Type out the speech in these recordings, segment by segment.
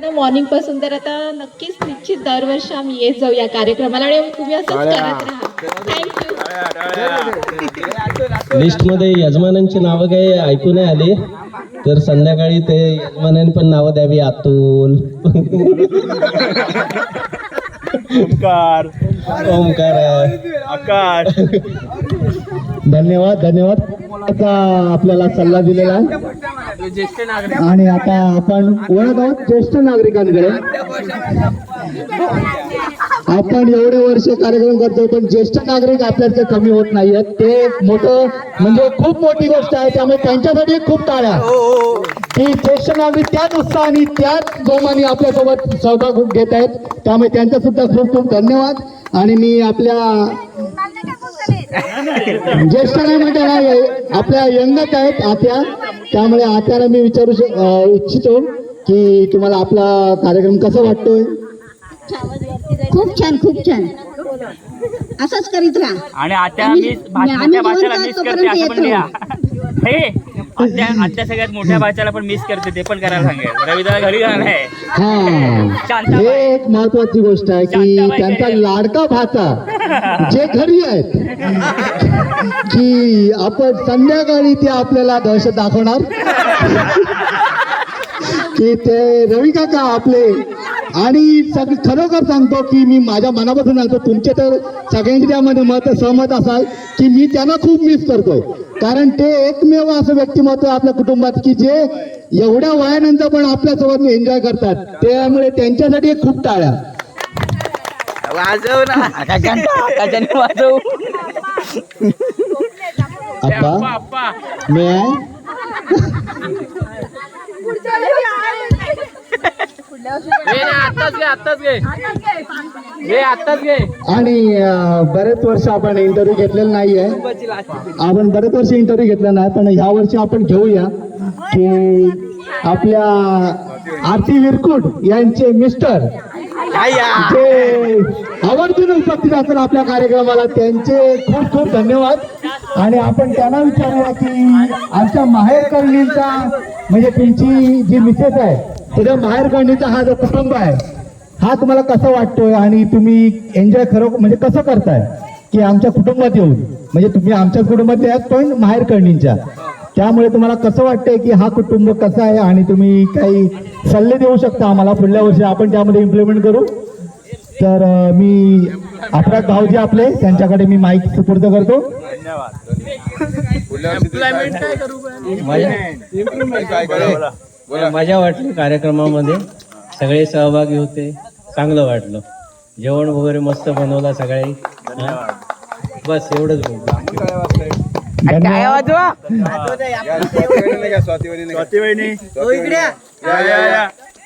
ना मॉर्निंग पासून, तर आता नक्कीच निश्चित दरवर्षी आम्ही येत जाऊ या कार्यक्रमाला आणि तुम्ही असंच करत राहा. थँक्यू. लिस्ट मध्ये यजमानांची नावं काही ऐकू नाही आली, तर संध्याकाळी ते यजमानांनी पण नावं द्यावी. अतुल, ओमकार, ओमकार, आकाश. धन्यवाद धन्यवाद. आता आपल्याला सल्ला दिलेला आहे आणि आता आपण वळत आहोत ज्येष्ठ नागरिकांकडे. आपण एवढे वर्ष कार्यक्रम करतो पण ज्येष्ठ नागरिक आपल्याकडे कमी होत नाहीयेत. ते मोठं म्हणजे खूप मोठी गोष्ट आहे, त्यामुळे त्यांच्यासाठी खूप टाळ्या की ज्येष्ठ नागरिक त्याच उत्साहाने त्याच जोमाने आपल्यासोबत सहभाग घेत आहेत. त्यामुळे त्यांचा सुद्धा खूप खूप धन्यवाद. आणि मी आपल्या ज्येष्ठ नाही म्हणता नाही, आपल्या यंगच आहेत आत्या, त्यामुळे आत्याला मी विचारू इच्छितो की तुम्हाला आपला कार्यक्रम कसा वाटतोय. खूप छान खूप छान, असंच करीत राहा. आणि आता मोठ्या भाषेला मिस करते असं पण लिहा. हे आत्या सगळ्यात मोठ्या भाषेला पण मिस करते, ते पण करायला सांगेल. रविदादा घरी जाणार आहे. हा, हे एक महत्वाची गोष्ट आहे की त्यांचा लाडका भाचा जे घरी आहेत की आपण संध्याकाळी ते आपल्याला दहशत दाखवणार की ते रवी काका आपले. आणि खरोखर सांगतो की मी माझ्या मनापासून सांगतो, तुमचे तर सगळ्यांचे त्यामध्ये सहमत असाल की मी त्यांना खूप मिस करतो. कारण ते एकमेव असं व्यक्तिमत्व आपल्या कुटुंबात की जे एवढ्या वयानंतर पण आपल्यासोबत एन्जॉय करतात. त्यामुळे त्यांच्यासाठी खूप टाळ्या वाजव ना वाजव. अप्पा मी आहे. आणि बरेच वर्ष आपण इंटरव्ह्यू घेतलेला नाहीये, आपण बरेच वर्ष इंटरव्ह्यू घेतला नाही, पण ह्या वर्षी आपण घेऊया की आपल्या आरती विरकुट यांचे मिस्टर जे आवर्जून उपस्थित असतात आपल्या कार्यक्रमाला, त्यांचे खूप खूप धन्यवाद. आणि आपण त्यांना विचारूया की आमच्या माहेरकर्णींचा म्हणजे तुमची जी मिसेस आहे त्याच्या माहेरकर्णीचा हा जो कुटुंब आहे हा तुम्हाला कसा वाटतोय आणि तुम्ही एन्जॉय खरं म्हणजे कसं करताय की आमच्या कुटुंबात येऊन, म्हणजे तुम्ही आमच्याच कुटुंबातले आहात पण माहेरकर्णींच्या, त्यामुळे तुम्हाला कसं वाटतंय की हा कुटुंब कसं आहे आणि तुम्ही काही सल्ले देऊ शकता आम्हाला पुढल्या वर्षी आपण त्यामध्ये इम्प्लिमेंट करू. तर मी अफराद भाऊजी आपले त्यांच्याकडे मी माईक सुपूर्द करतो. मजा वाटली कार्यक्रमामध्ये, सगळे सहभागी होते, चांगलं वाटलं. जेवण वगैरे मस्त बनवला सगळे. बस एवढंच बोलतो.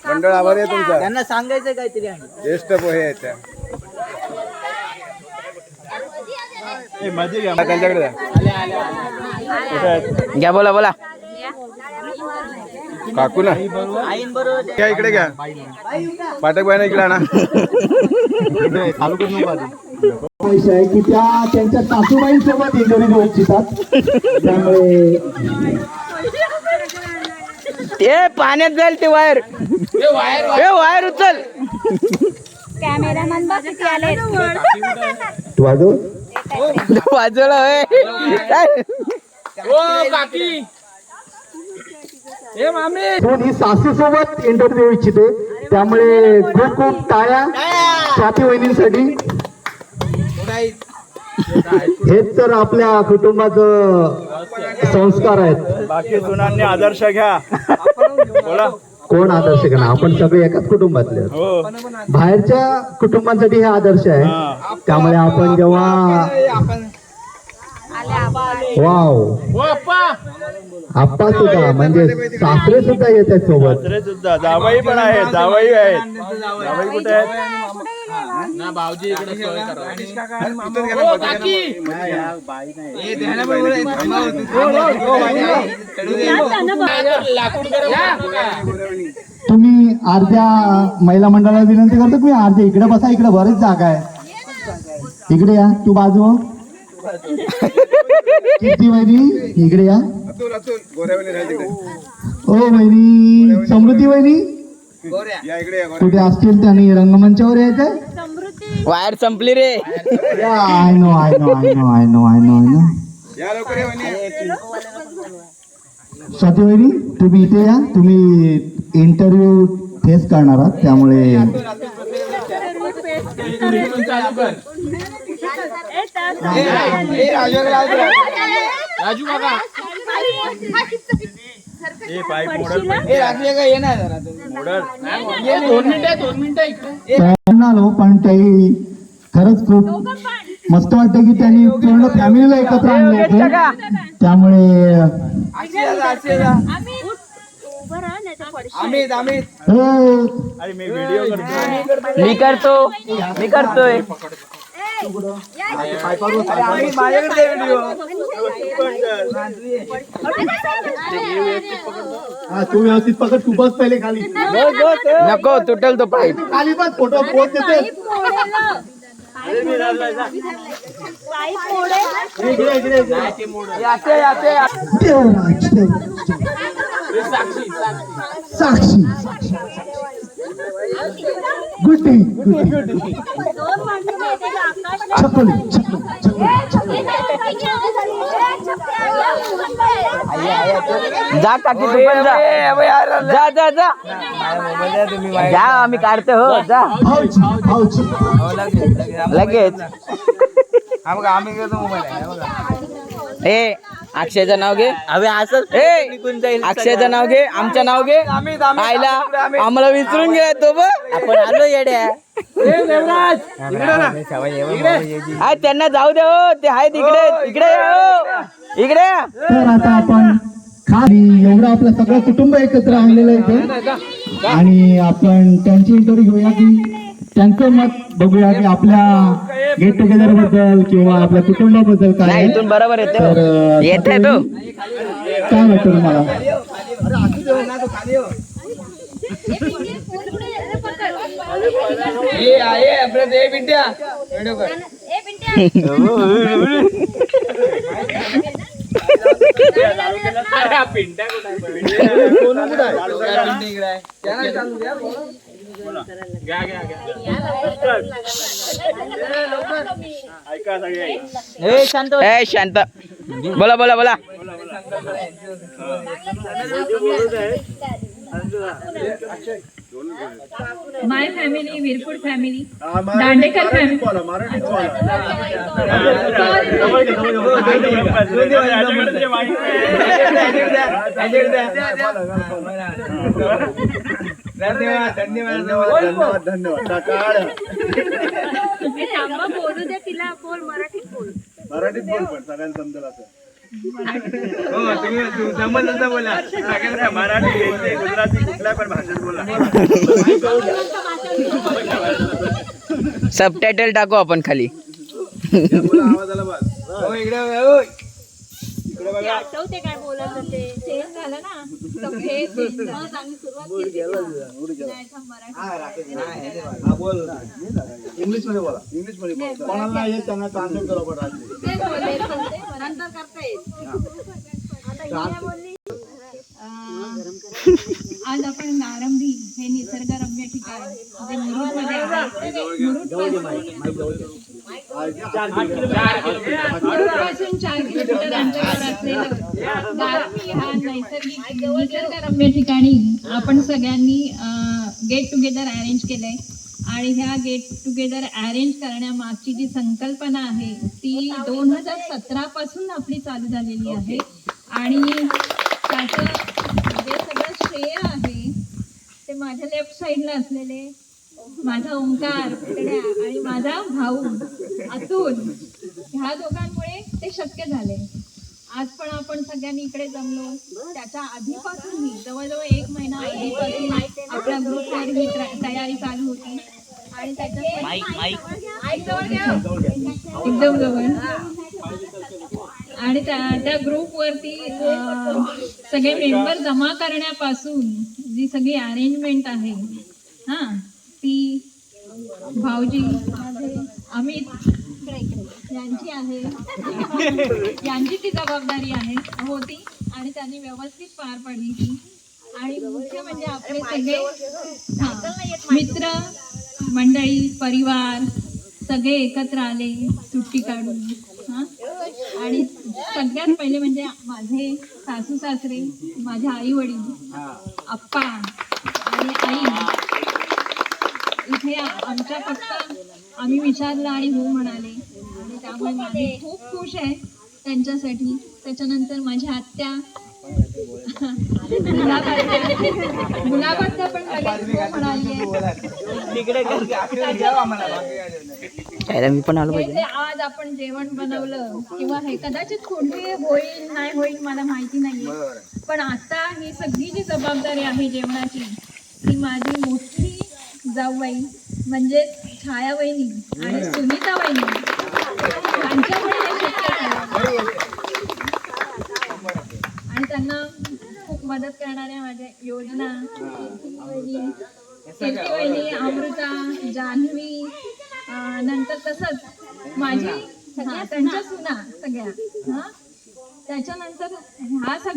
मंडळ आभार आहे तुमचा. त्यांना सांगायचं काहीतरी ज्येष्ठ पोहे आहेत त्या. त्यांच्याकडे घ्या, बोला बोला. काकू ना घ्या, इकडे घ्या. पाठक बाई ना इकडे आणा. पैसे आहे की त्या त्यांच्या सासूबाईंसोबत इंटरव्ह्यू घेऊ इच्छितात, त्यामुळे ते पाण्यात जाईल ते वायर. वायर उचल. कॅमेरामॅन बघ किती आले. वाजव वाजवलं ही सासूसोबत इंटरव्ह्यू देऊ इच्छिते, त्यामुळे खूप खूप टाळ्या स्वाती वहिनींसाठी. हेच तर आपल्या कुटुंबाचं संस्कार आहेत. बाकी सुनांनी आदर्श घ्या. बोला कोण आदर्श का ना, आपण सगळे एकाच कुटुंबातले आहोत. हो. बाहेरच्या कुटुंबांसाठी हे आदर्श आहे. त्यामुळे आपण जेव्हा वाव आप्पा सुद्धा म्हणजे सासरे सुद्धा येत आहेत सोबत. सासरे सुद्धा, जावई पण आहेत. जावई आहेत. जावई कुठे आहेत. तुम्ही अर्ध्या महिला मंडळाला विनंती करतो, तुम्ही अर्ध्या इकडे बसा, इकडे बरीच जागा आहे. इकडे या, तू बाजू. किती वहिनी इकडे या. ओ वहिनी, समृद्धी वहिनी या इकडे या. कुठे असतील त्यांनी रंगमंचावर यायचंय. वायर संपली रे. I know. या लवकर या वहिनी. स्वाती वहिनी तुम्ही इथे या. तुम्ही इंटरव्ह्यू फेस करणार आहात त्यामुळे आलो पण ते खरंच खूप मस्त वाटतं की त्यांनी पूर्ण फॅमिलीला एकत्र आणलं होतं. त्यामुळे अरे मी व्हिडिओ मी करतोय. तू व्यवस्थित पकड. तू बस पहिले खाली. नको तुटल तो पाईप. खाली बस. फोटो पोच देते. साक्षी गुड डे. छप्पन जा काकी तू पण जा आम्ही काढतो. हो जा लगेच. ए अक्षयचं नाव घे. अबे असं अक्षयचं नाव घे. आमचं नाव घे. आईला आम्हाला विसरून घे. तो बघ आपण आलो येड्या. त्यांना जाऊ दे. हो ते आहेत इकडे इकडे इकडे. तर आता आपण खाली एवढं आपलं सगळं कुटुंब एकत्र आणलेलं आहे आणि आपण त्यांची इंटरव्ह्यू घेऊया की त्यांचं मत बघूया की आपल्या गेट टुगेदर बद्दल किंवा आपल्या कुटुंबाबद्दल काय. इथून बरोबर येते. येते तो काय वाटतं तुम्हाला. शांत. बोला बोला बोला. माय फॅमिली, विरपूड फॅमिली, दांडेकर फॅमिली. बोलू दे तिला. बोल मराठीत बोल. मराठीत बोल पण सगळ्यांना समजेल असं. हो तुम्ही समजलं बोला. सगळ्यांना मराठी गुजराती कुठल्या पण भाषेत बोला. सबटायटल टाकू आपण खाली. आवाज आला बस. हो इकडे इकडे बघा. आठवते काय बोलत होते. चेंज झालं ना. सगळे change झालं. इंग्लिश मध्ये बोला. इंग्लिश मध्ये बोला. कोणाला येत त्यांना ट्रान्सलेट करा पडा. नंतर करता येईल. आज आपण नारंभी हे निसर्गरम्य ठिकाण जे मुरुडमध्ये आहे. मुरुडपासून 4 किलोमीटर अंतरावर असलेलं नारंभी हा नैसर्गिक निसर्गरम्य ठिकाणी आपण सगळ्यांनी गेट टुगेदर अरेंज केलंय. आणि ह्या गेट टुगेदर अरेंज करण्यामागची जी संकल्पना आहे ती 2017 पासून आपली चालू झालेली आहे. आणि त्याचं जे सगळं श्रेय आहे ते माझ्या लेफ्ट साईडला असलेले माझा ओंकार आणि माझा भाऊ अतुल, ह्या दोघांमुळे ते शक्य झाले. आज पण आपण सगळ्यांनी इकडे जमलो. त्याच्या आधीपासून जवळजवळ 1 महिना आधीपासून आपल्या ग्रुपवर ही तयारी चालू होती. आणि त्याच्यात एकदम जवळ. आणि त्या ग्रुपवरती सगळे मेंबर जमा करण्यापासून जी सगळी अरेंजमेंट आहे ती भाऊजी अमित यांची आहे. यांची ती जबाबदारी आहे होती आणि त्यांनी व्यवस्थित पार पाडली ती. आणि मुख्य म्हणजे आपले सगळे मित्र मंडळी परिवार सगळे एकत्र आले सुट्टी काढून हा. आणि सगळ्यात पहिले म्हणजे माझे सासू सासरे, माझे आई वडील, आप्पा आणि आई इथे आमच्या फक्त आम्ही विचारलं आणि हो म्हणाले आणि त्यामुळे मी खूप खुश आहे त्यांच्यासाठी. त्याच्यानंतर माझ्या आत्या गुलाबात्या पण लगेच हो म्हणाली मी पण आलो हे जे आज आपण जेवण बनवलं किंवा हे कदाचित पुढे होईल नाही होईल मला माहिती नाहीये, पण आता ही सगळी जी जबाबदारी आहे जेवणाची ती माझी मोठी जाऊबाई म्हणजे छाया वहिनी आणि सुनीता वहिनी यांच्यामुळे हे शक्य झालं. आणि त्यांना खूप मदत करणाऱ्या माझ्या योजना वहिनी, अमृता, जान्हवी, नंतर तसंच माझी त्यांच्या सुना सगळ्या हा. त्याच्यानंतर ह्या सगळ्या